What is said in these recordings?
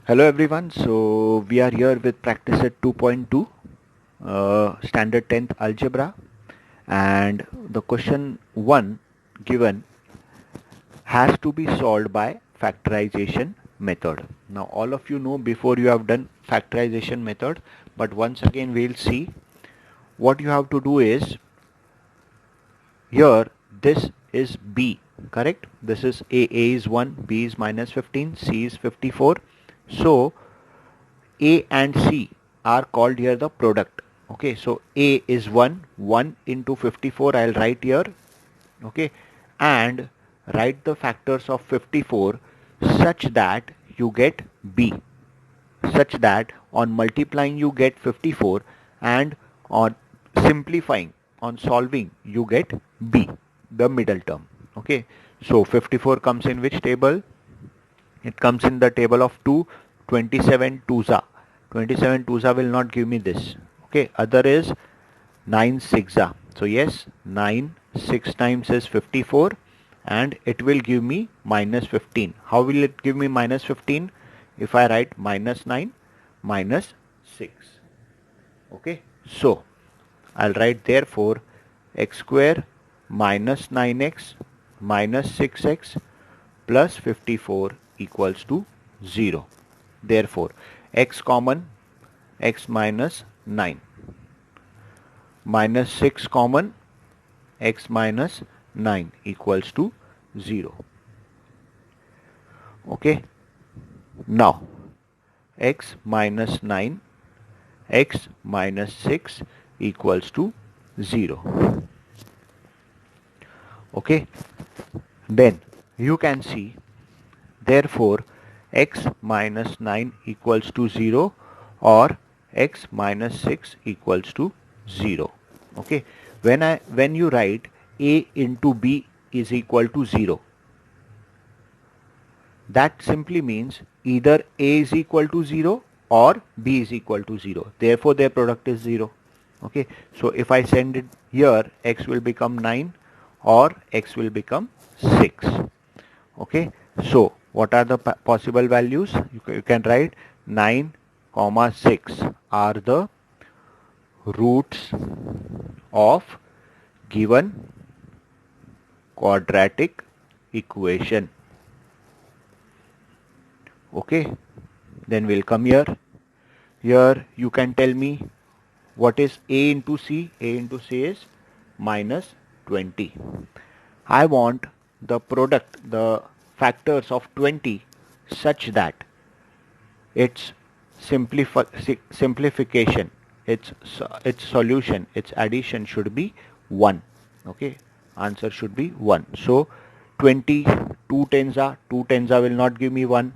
Hello everyone, so we are here with practice at 2.2 standard 10th algebra, and the question 1 given has to be solved by factorization method. Now all of you know before you have done factorization method, but once again we'll see. What you have to do is, here this is B, correct? This is A is 1, B is minus 15, C is 54. So A and C are called here the product. Okay, so A is 1 into 54 I'll write here. Okay, and write the factors of 54 such that you get B, such that on multiplying you get 54 and on simplifying, on solving, you get B, the middle term. Okay, so 54 comes in which table? It comes in the table of 2. 27 twos are 27 twos are will not give me this. Okay, other is 9 6 are. So yes, 9 6 times is 54 and it will give me minus 15. How will it give me minus 15? If I write minus 9 minus 6. Okay, so I'll write therefore x square minus 9x minus 6x plus 54 equals to 0. Therefore, x common, x minus 9, minus 6 common, x minus 9 equals to 0. Okay. Now, x minus 9, x minus 6 equals to 0. Okay. Then you can see, therefore x minus 9 equals to 0 or x minus 6 equals to 0. Okay, when you write a into b is equal to 0, that simply means either a is equal to 0 or b is equal to 0, therefore their product is 0. Okay, so if I send it here, x will become 9 or x will become 6. Okay, so what are the possible values? You can write 9 comma 6 are the roots of given quadratic equation. Okay, then we'll come here. Here you can tell me what is a into c. A into c is minus 20. I want the product, the factors of 20 such that its simplification, its solution, its addition should be 1. Okay, answer should be 1. So 20, 2 tens are, 2 tens are will not give me 1.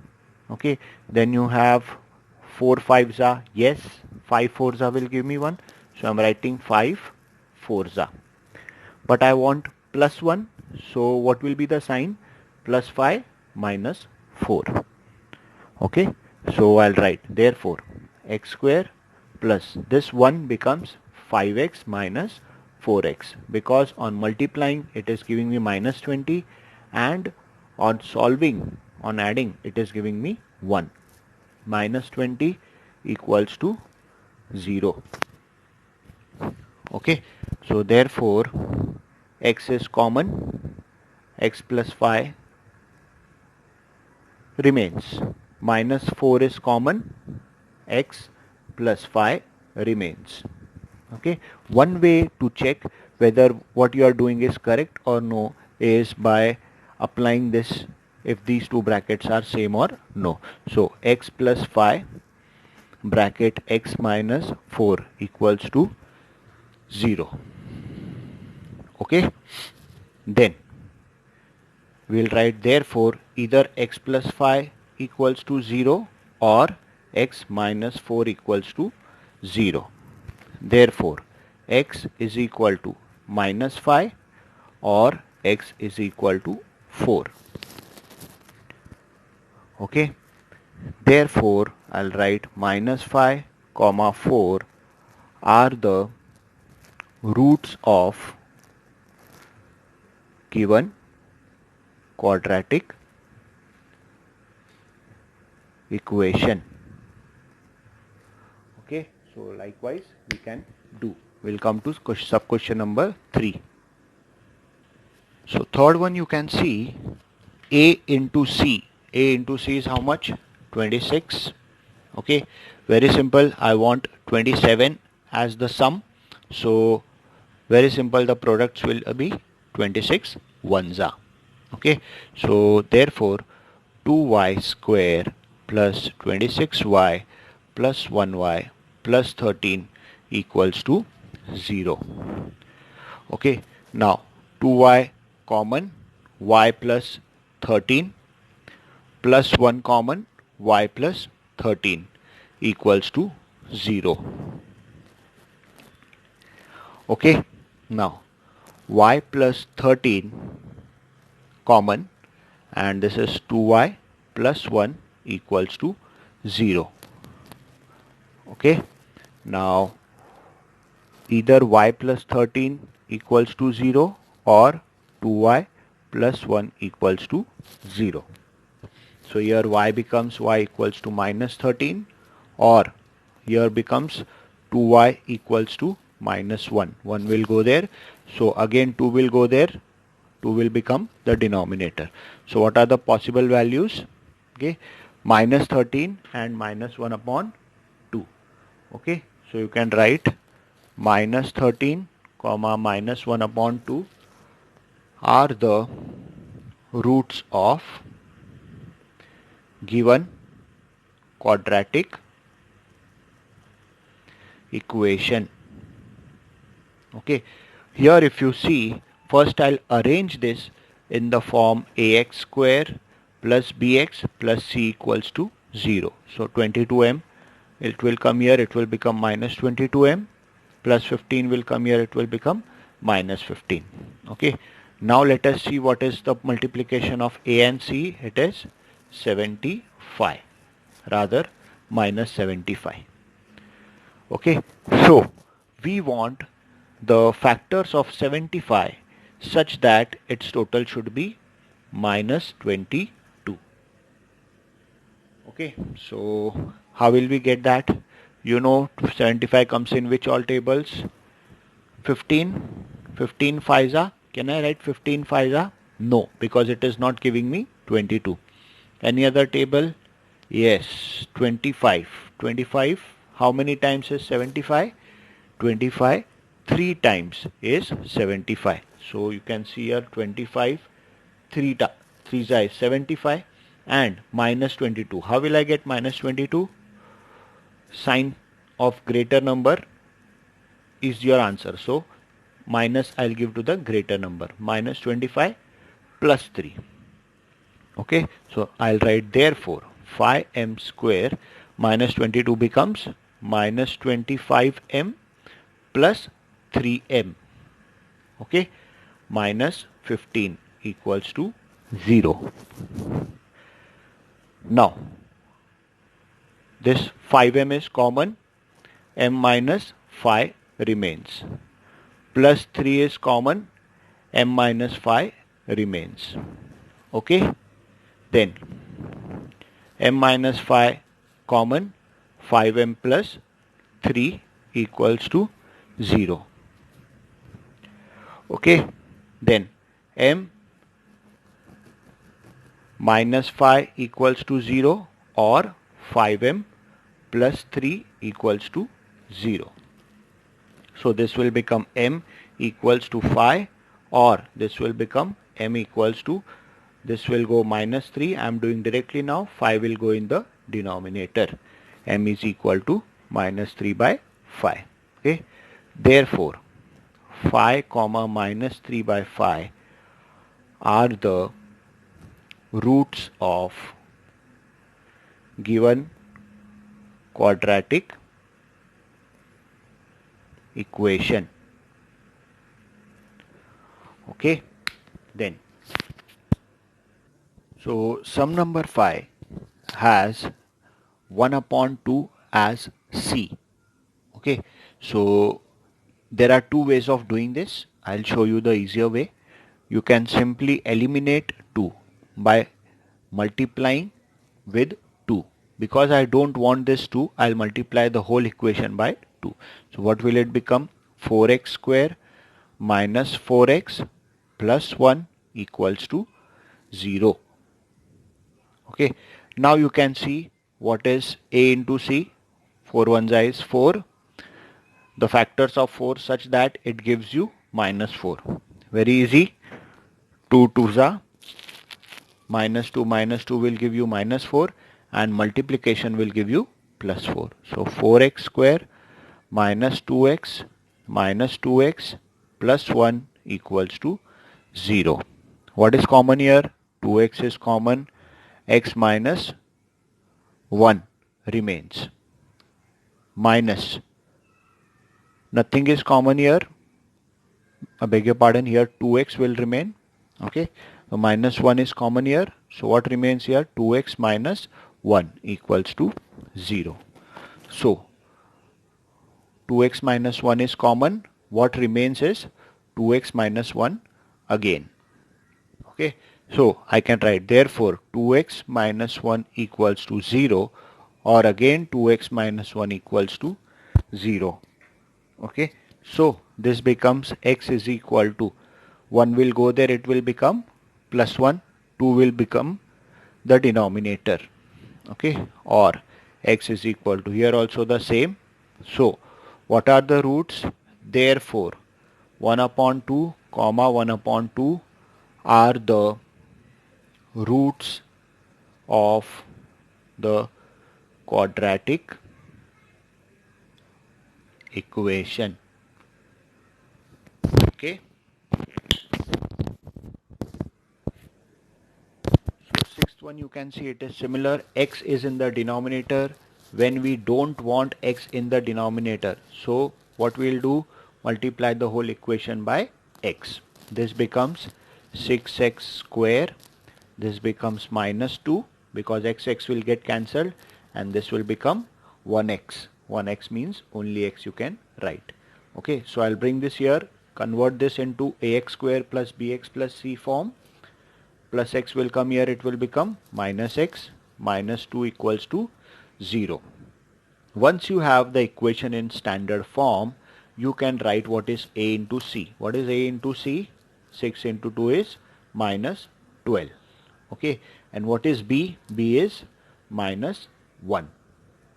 Okay, then you have 4 fives are, yes, 5 fours are will give me 1. So I'm writing 5 fours are. But I want plus 1. So what will be the sign? Plus 5 minus 4. Okay, so I'll write therefore x square plus this 1 becomes 5x minus 4x, because on multiplying it is giving me minus 20 and on solving, on adding, it is giving me 1. Minus 20 equals to 0. Okay, so therefore x is common, x plus 5 remains, minus 4 is common, x plus 5 remains. Okay, one way to check whether what you are doing is correct or no is by applying this, if these two brackets are same or no. So x plus 5 bracket x minus 4 equals to 0. Okay, then we'll write therefore either x plus 5 equals to 0 or x minus 4 equals to 0. Therefore x is equal to minus 5 or x is equal to 4. Okay, therefore I'll write minus 5 comma 4 are the roots of given quadratic equation. Okay, so likewise we can do. We'll come to sub question number 3. So third one, you can see A into C. A into C is how much? 26. Okay, very simple. I want 27 as the sum. So very simple, the products will be 26 ones are. Okay, so therefore 2y square plus 26y plus 1y plus 13 equals to 0. Okay, now 2y common, y plus 13 plus 1 common, y plus 13 equals to 0. Okay, now y plus 13 common, and this is 2y plus 1 equals to 0. Okay, now either y plus 13 equals to 0 or 2y plus 1 equals to 0. So here y becomes y equals to minus 13, or here becomes 2y equals to minus 1. 1 will go there. So again 2 will go there. 2 will become the denominator. So what are the possible values? Okay, minus 13 and minus 1 upon 2. Okay, so you can write minus 13 comma minus 1 upon 2 are the roots of given quadratic equation. Okay, here if you see, first I'll arrange this in the form ax square plus bx plus c equals to 0. So 22m, it will come here, it will become minus 22m, plus 15 will come here, it will become minus 15. Okay, now let us see what is the multiplication of a and c. It is 75, rather minus 75. Okay, so we want the factors of 75 such that its total should be minus 22. Okay, so how will we get that? You know 75 comes in which all tables? 15, 15 5s. Can I write 15 5s? No, because it is not giving me 22. Any other table? Yes, 25. 25, how many times is 75? 25 3 times is 75. So you can see here 25 3 is 75 and minus 22. How will I get minus 22? Sign of greater number is your answer. So minus I'll give to the greater number. Minus 25 plus 3. Okay, so I'll write therefore 5m square minus 22 becomes minus 25m plus 3m. Okay, minus 15 equals to 0. Now this 5m is common, m minus 5 remains, plus 3 is common, m minus 5 remains. Okay, then m minus 5 common, 5m plus 3 equals to 0. Okay, then m minus 5 equals to 0 or 5m plus 3 equals to 0. So this will become m equals to 5, or this will become m equals to, this will go minus 3, I am doing directly now, 5 will go in the denominator, m is equal to minus 3 by 5. Okay, therefore 5 comma minus 3 by 5 are the roots of given quadratic equation. Okay, then so sum number 5 has 1 upon 2 as c. Okay, so there are two ways of doing this. I'll show you the easier way. You can simply eliminate 2 by multiplying with 2, because I don't want this 2, I'll multiply the whole equation by 2. So what will it become? 4x square minus 4x plus 1 equals to 0. Okay, now you can see what is a into c. 4 1s is 4. The factors of 4 such that it gives you minus 4. Very easy. 2 2s are minus 2 will give you minus 4 and multiplication will give you plus 4. So 4x square minus 2x plus 1 equals to 0. What is common here? 2x is common. X minus 1 remains. Minus. Nothing is common here. I beg your pardon, here 2x will remain. Okay. So minus 1 is common here. So what remains here? 2x minus 1 equals to 0. So 2x minus 1 is common. What remains is 2x minus 1 again. Okay. So I can write therefore 2x minus 1 equals to 0, or again 2x minus 1 equals to 0. Okay. So this becomes x is equal to 1 will go there, it will become plus 1, 2 will become the denominator. Okay. Or x is equal to here also the same. So what are the roots? Therefore 1 upon 2 comma 1 upon 2 are the roots of the quadratic equation. Okay. So sixth one, you can see it is similar. X is in the denominator when we don't want x in the denominator. So what we'll do? Multiply the whole equation by x. This becomes 6x square. This becomes minus 2 because x will get cancelled, and this will become 1x. 1x means only x you can write. Okay, so I'll bring this here, convert this into ax square plus bx plus c form. Plus x will come here, it will become minus x minus 2 equals to 0. Once you have the equation in standard form, you can write what is a into c. What is a into c? 6 into 2 is minus 12. Okay, and what is b? B is minus 1.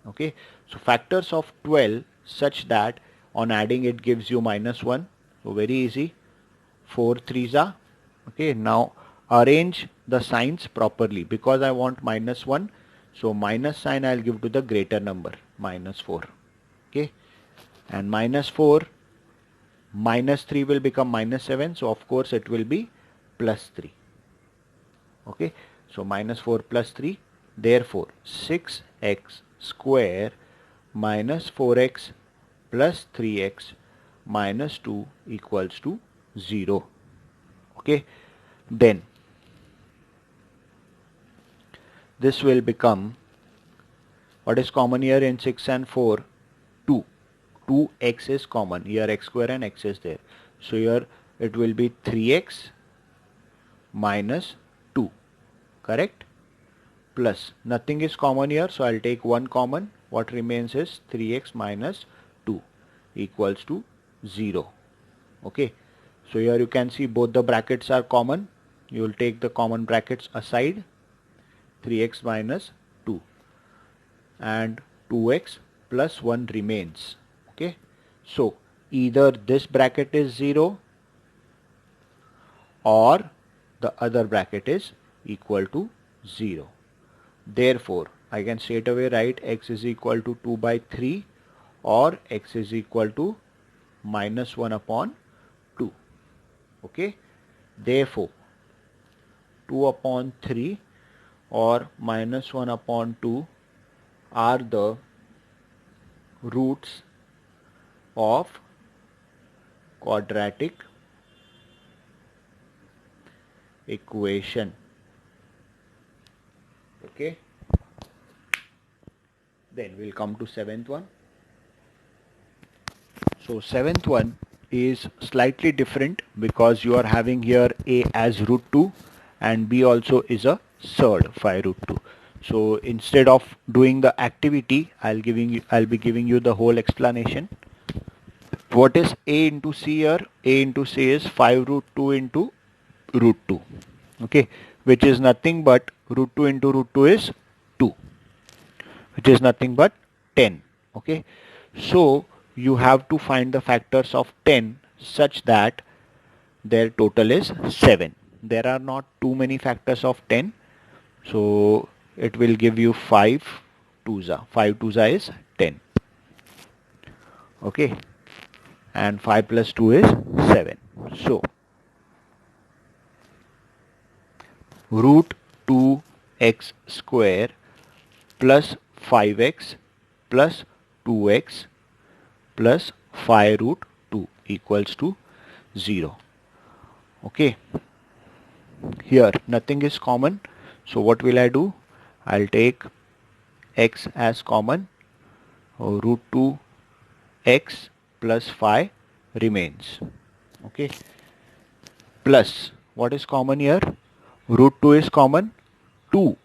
Okay, so factors of 12 such that on adding it gives you minus 1. So very easy. 4 3s are. Okay, now arrange the signs properly because I want minus 1. So minus sign I'll give to the greater number, minus 4. Okay, and minus 4 minus 3 will become minus 7. So of course it will be plus 3. Okay, so minus 4 plus 3. Therefore 6x square minus 4x plus 3x minus 2 equals to 0. Okay, then this will become, what is common here in 6 and 4? 2. 2x is common. Here x square and x is there. So here it will be 3x minus 2. Correct? Plus nothing is common here, so I'll take 1 common. What remains is 3x minus 2 equals to 0. Okay, so here you can see both the brackets are common. You will take the common brackets aside. 3x minus 2 and 2x plus 1 remains. Okay, so either this bracket is 0 or the other bracket is equal to 0. Therefore I can straight away write x is equal to 2 by 3 or x is equal to minus 1 upon 2. Okay, therefore 2 upon 3 or minus 1 upon 2 are the roots of quadratic equation. Okay, then we'll come to seventh one. So seventh one is slightly different because you are having here a as root 2 and b also is a surd 5 root 2. So instead of doing the activity, I'll be giving you the whole explanation. What is a into c here? A into c is 5 root 2 into root 2. Okay, which is nothing but root 2 into root 2 is 2, which is nothing but 10. Okay, so you have to find the factors of 10 such that their total is 7. There are not too many factors of 10, so it will give you 5 twos is 10. Okay, and 5 plus 2 is 7. So root 2x square plus 5x plus 2x plus 5 root 2 equals to 0. Okay, here nothing is common, so what will I do? I'll take x as common, root 2x plus 5 remains. Okay, plus what is common here? Root 2 is common. 2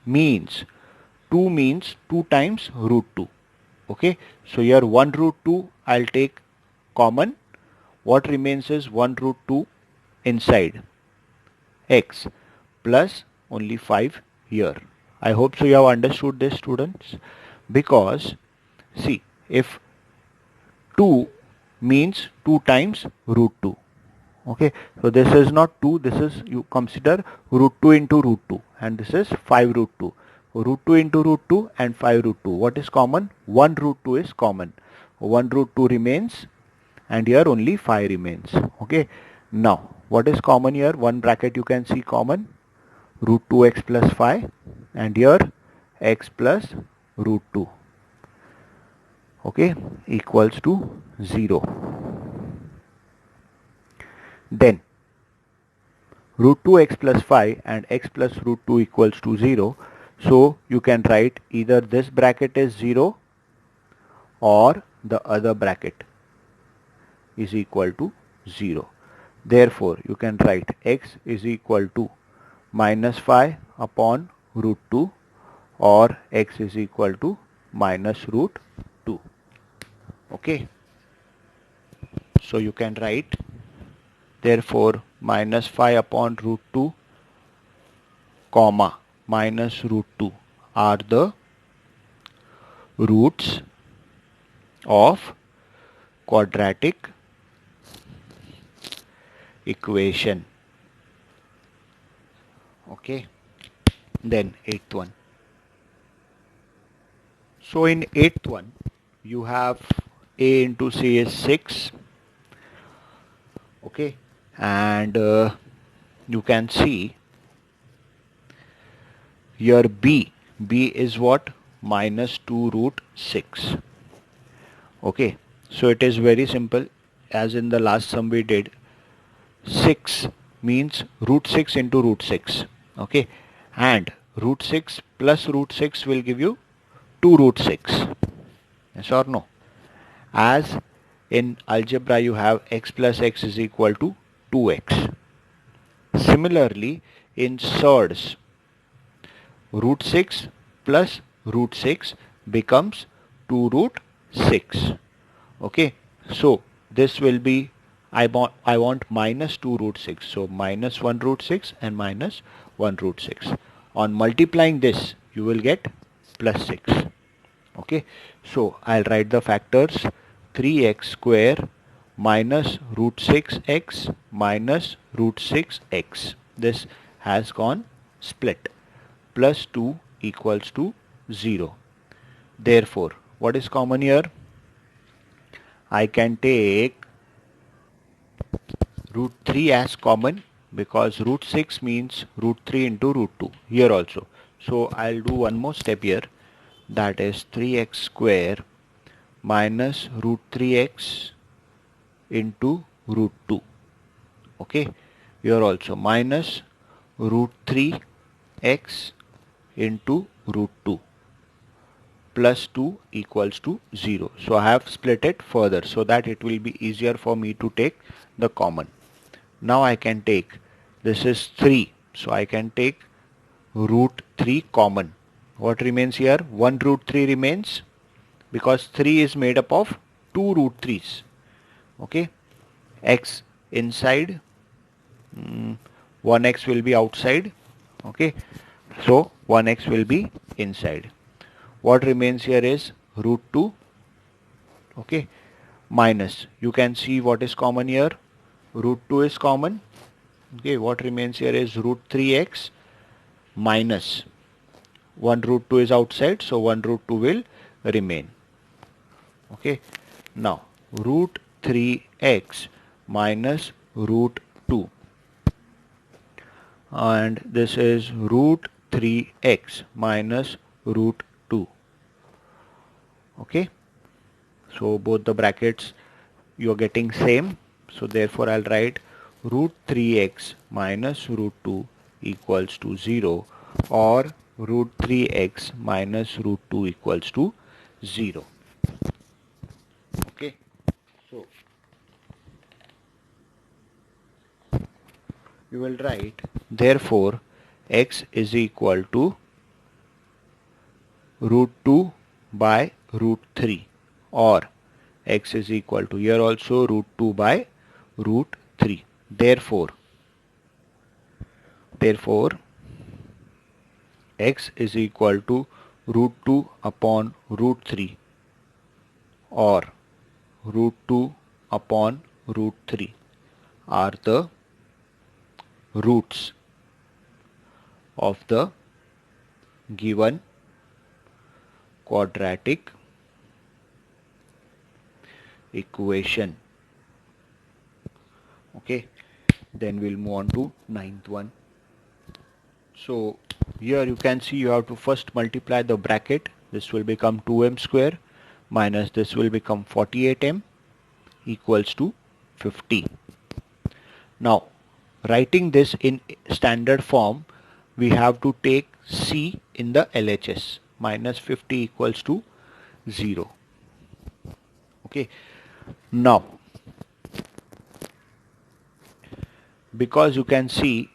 means 2 times root 2. Okay, so here 1 root 2 I'll take common. What remains is 1 root 2 inside x plus only 5 here. I hope so you have understood this, students, because see, if 2 means 2 times root 2. Okay, so this is not 2, this is, you consider root 2 into root 2, and this is 5 root 2. Root 2 into root 2 and 5 root 2. What is common? 1 root 2 is common. 1 root 2 remains, and here only 5 remains. Okay, now what is common here? One bracket you can see common, root 2x plus 5, and here x plus root 2. Okay, equals to 0. Then root 2x plus 5 and x plus root 2 equals to 0. So you can write either this bracket is 0 or the other bracket is equal to 0. Therefore, you can write x is equal to minus 5 upon root 2 or x is equal to minus root 2. Okay. So you can write, therefore, minus 5 upon root 2 comma minus root 2 are the roots of quadratic equation. Okay, then 8th one. So in 8th one you have a into c is 6. Okay, and you can see here b is what? Minus 2 root 6. Okay, so it is very simple, as in the last sum we did. 6 means root 6 into root 6. Okay, and root 6 plus root 6 will give you 2 root 6. Yes or no? As in algebra you have x plus x is equal to 2x. Similarly, in surds, root 6 plus root 6 becomes 2 root 6. Okay, so this will be, I want minus 2 root 6. So minus 1 root 6 and minus 1 root 6. On multiplying this, you will get plus 6. Okay, so I'll write the factors. 3x square minus root 6x minus root 6x. This has gone split. Plus 2 equals to 0. Therefore, what is common here? I can take root 3 as common, because root 6 means root 3 into root 2 here also. So I'll do one more step here, that is 3x square minus root 3x into root 2. Okay, here also minus root 3x into root 2 plus 2 equals to 0. So I have split it further so that it will be easier for me to take the common. Now I can take, this is 3, so I can take root 3 common. What remains here? 1 root 3 remains because 3 is made up of 2 root 3's. Okay, x inside, 1x will be outside. Okay, so 1x will be inside. What remains here is root 2. Okay, minus, you can see what is common here. Root 2 is common. Okay, what remains here is root 3x minus 1 root 2 is outside, so 1 root 2 will remain. Okay, now root 3x minus root 2, and this is root 3x minus root 2. Okay, so both the brackets you are getting same, so therefore I'll write root 3x minus root 2 equals to 0, or root 3x minus root 2 equals to 0. Okay, so you will write therefore x is equal to root 2 by root 3, or x is equal to, here also, root 2 by root 3. Therefore x is equal to root 2 upon root 3, or root 2 upon root 3 are the roots of the given quadratic equation. Okay, then we'll move on to ninth one. So here you can see you have to first multiply the bracket. This will become 2m square minus this will become 48m equals to 50. Now writing this in standard form, we have to take c in the LHS. Minus 50 equals to 0. Okay, now because you can see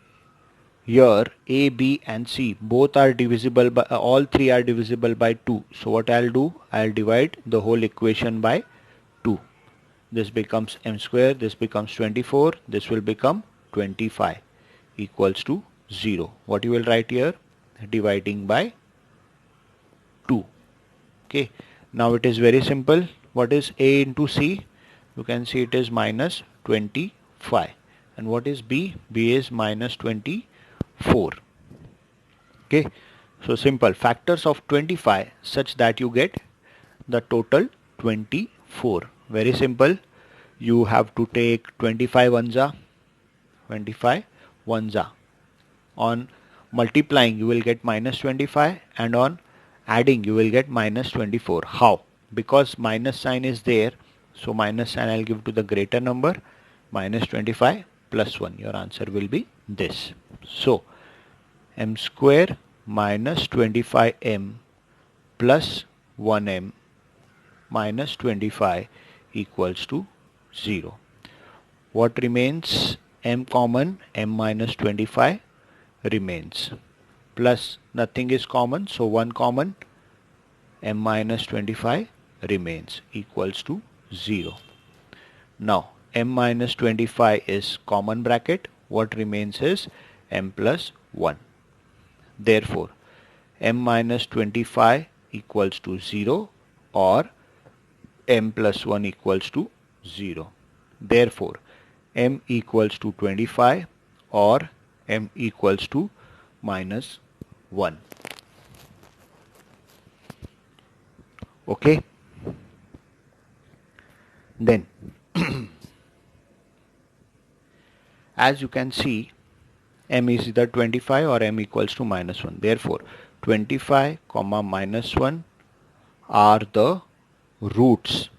here a, b and c both are divisible by all three are divisible by 2. So what I'll do, I'll divide the whole equation by 2. This becomes m square, this becomes 24, this will become 25 equals to 0. What you will write here? Dividing by 2. Okay, now it is very simple. What is a into c? You can see it is minus 25. And what is b? b is minus 24. Okay, so simple. Factors of 25 such that you get the total 24. Very simple. You have to take 25 ones, 25 ones. On multiplying you will get minus 25, and on adding you will get minus 24. How? Because minus sign is there, so minus sign I'll give to the greater number. Minus 25 plus 1, your answer will be this. So m square minus 25m plus 1m minus 25 equals to 0. What remains? M common, m minus 25 remains, plus nothing is common, so 1 common, m minus 25 remains equals to 0. Now m minus 25 is common bracket. What remains is m plus 1. Therefore m minus 25 equals to 0, or m plus 1 equals to 0. Therefore m equals to 25, or m equals to minus 1. Okay, then as you can see, m is either 25 or m equals to minus 1. Therefore 25 comma minus 1 are the roots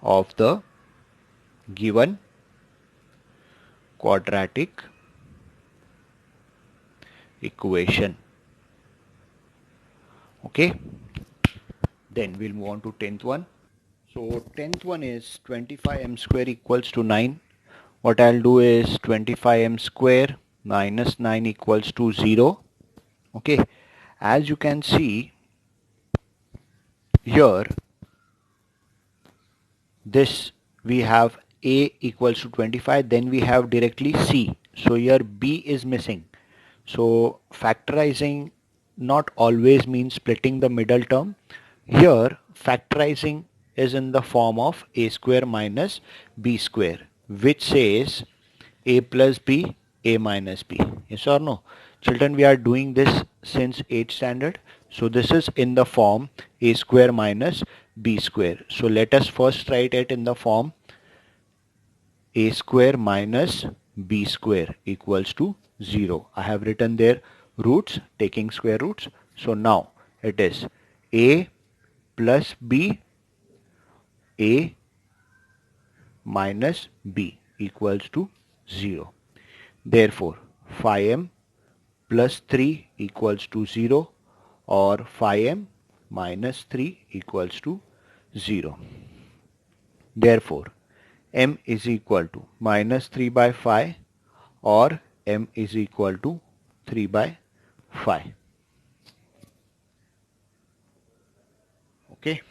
of the given quadratic equation. Okay, then we'll move on to 10th one. So 10th one is 25m square equals to 9. What I'll do is 25m square minus 9 equals to 0. Okay, as you can see here, this we have A equals to 25, then we have directly C. So here B is missing. So factorizing not always means splitting the middle term. Here factorizing is in the form of A square minus B square, which says A plus B, A minus B. Yes or no? Children, we are doing this since 8th standard. So this is in the form A square minus B square. So let us first write it in the form A square minus B square equals to 0. I have written there roots, taking square roots. So now it is A plus B, A minus B equals to 0. Therefore, phi m plus 3 equals to 0, or phi m minus 3 equals to 0. Therefore, m is equal to minus 3 by 5, or m is equal to 3 by 5. Okay.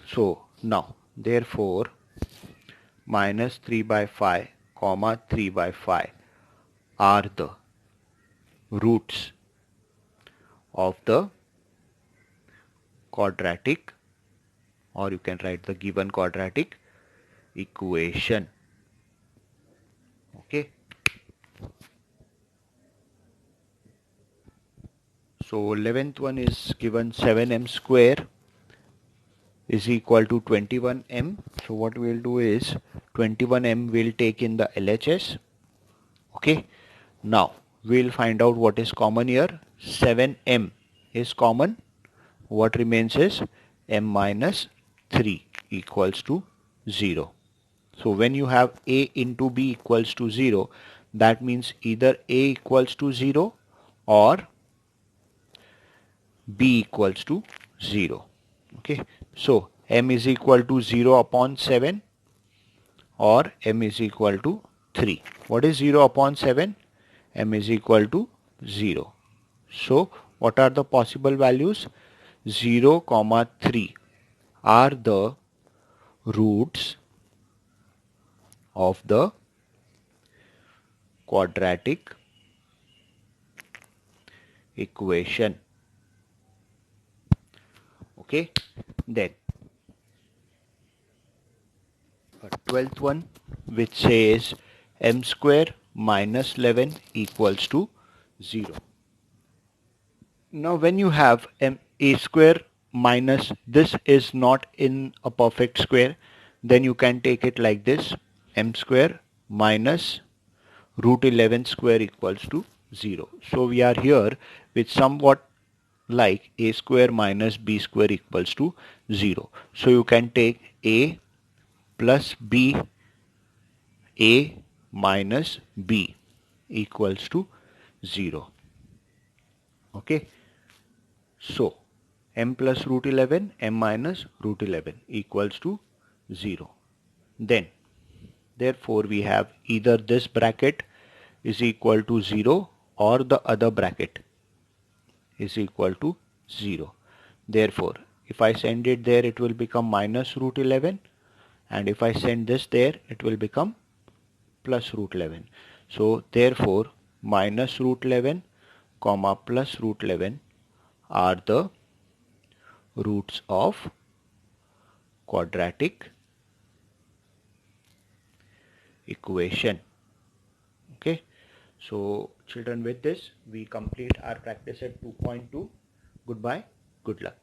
So now, therefore, minus 3 by 5 comma 3 by 5 are the roots of the quadratic, or you can write the given quadratic equation. Okay. So 11th one is given 7m square is equal to 21m. So what we'll do is 21m we'll take in the LHS. Okay. Now we'll find out what is common here. 7m is common. What remains is m minus 3 equals to 0. So when you have a into b equals to 0, that means either a equals to 0 or b equals to 0. Okay. So m is equal to 0 upon 7 or m is equal to 3. What is 0 upon 7? M is equal to 0. So what are the possible values? 0, comma 3 are the roots of the quadratic equation. Okay. Then a 12th one, which says m square minus 11 equals to 0. Now when you have a square minus, this is not in a perfect square, then you can take it like this: m square minus root 11 square equals to 0. So we are here with somewhat like a square minus b square equals to 0. So you can take a plus b, a minus b equals to 0. Okay. So m plus root 11, m minus root 11 equals to 0. Then therefore we have either this bracket is equal to 0 or the other bracket is equal to 0. Therefore if I send it there, it will become minus root 11, and if I send this there, it will become plus root 11. So therefore minus root 11 comma plus root 11 are the roots of quadratic equation. Okay. So children, with this we complete our practice at 2.2. Goodbye. Good luck.